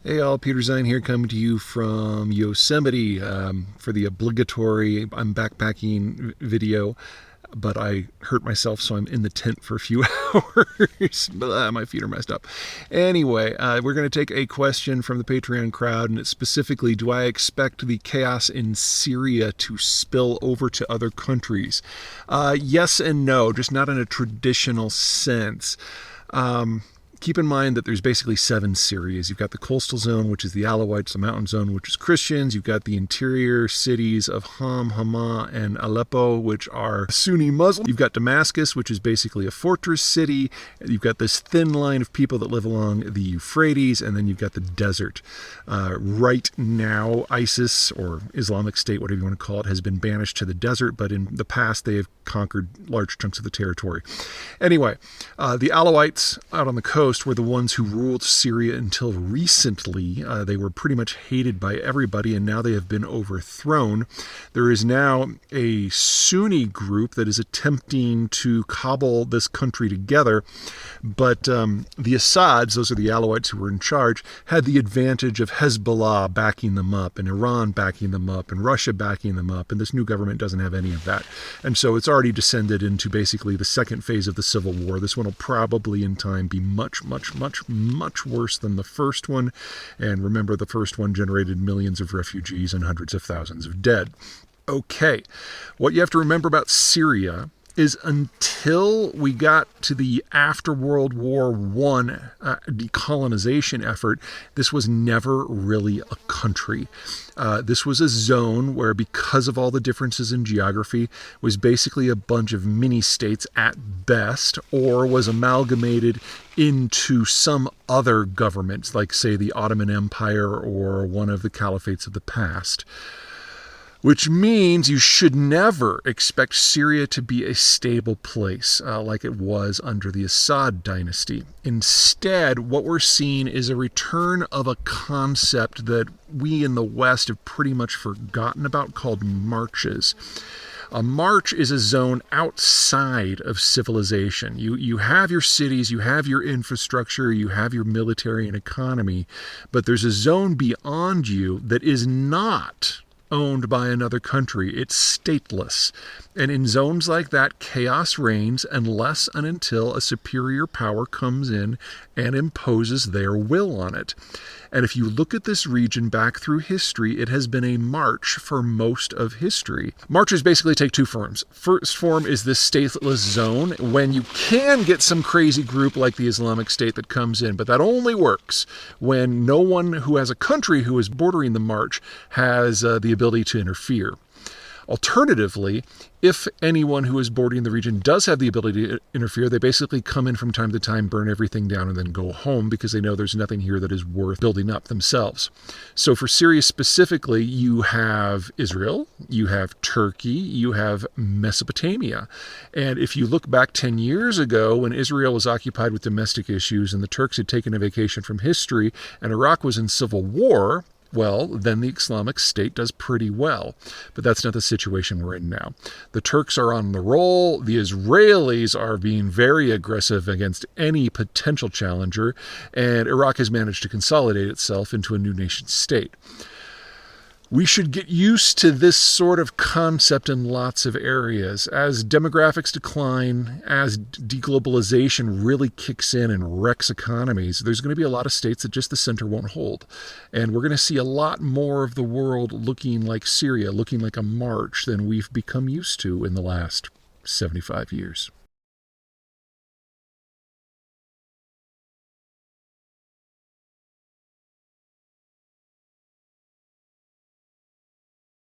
Hey all, Peter Zeihan here, coming to you from Yosemite for the obligatory I'm backpacking video, but I hurt myself, so I'm in the tent for a few hours. My feet are messed up. Anyway, we're going to take a question from the Patreon crowd, and it's specifically, do I expect the chaos in Syria to spill over to other countries? Yes and no, just not in a traditional sense. Keep in mind that there's basically 7 Syrias. You've got the coastal zone, which is the Alawites, the mountain zone, which is Christians. You've got the interior cities of Hama, and Aleppo, which are Sunni Muslim. You've got Damascus, which is basically a fortress city. You've got this thin line of people that live along the Euphrates, and then you've got the desert. Right now, ISIS, or Islamic State, whatever you want to call it, has been banished to the desert, but in the past they have conquered large chunks of the territory. Anyway, the Alawites out on the coast were the ones who ruled Syria until recently. They were pretty much hated by everybody, and now they have been overthrown. There is now a Sunni group that is attempting to cobble this country together, but the Assads, those are the Alawites who were in charge, had the advantage of Hezbollah backing them up, and Iran backing them up, and Russia backing them up, and this new government doesn't have any of that. And so it's already descended into basically the second phase of the civil war. This one will probably in time be much worse than the first one. And remember, the first one generated millions of refugees and hundreds of thousands of dead. Okay, what you have to remember about Syria is until we got to the after World War I decolonization effort, this was never really a country. This was a zone where, because of all the differences in geography, was basically a bunch of mini-states at best, or was amalgamated into some other governments, like, say, the Ottoman Empire or one of the caliphates of the past. Which means you should never expect Syria to be a stable place like it was under the Assad dynasty. Instead, what we're seeing is a return of a concept that we in the West have pretty much forgotten about, called marches. A march is a zone outside of civilization. You have your cities, you have your infrastructure, you have your military and economy, but there's a zone beyond you that is not owned by another country. It's stateless. And in zones like that, chaos reigns unless and until a superior power comes in and imposes their will on it. And if you look at this region back through history, it has been a march for most of history. Marches basically take 2 forms. First form is this stateless zone, when you can get some crazy group like the Islamic State that comes in, but that only works when no one who has a country who is bordering the march has the ability to interfere. Alternatively, if anyone who is bordering the region does have the ability to interfere, they basically come in from time to time, burn everything down, and then go home because they know there's nothing here that is worth building up themselves. So for Syria specifically, you have Israel, you have Turkey, you have Mesopotamia. And if you look back 10 years ago, when Israel was occupied with domestic issues and the Turks had taken a vacation from history and Iraq was in civil war, well, then the Islamic State does pretty well. But that's not the situation we're in now. The Turks are on the roll. The Israelis are being very aggressive against any potential challenger. And Iraq has managed to consolidate itself into a new nation state. We should get used to this sort of concept in lots of areas. As demographics decline, as deglobalization really kicks in and wrecks economies, there's going to be a lot of states that just the center won't hold. And we're going to see a lot more of the world looking like Syria, looking like a march than we've become used to in the last 75 years.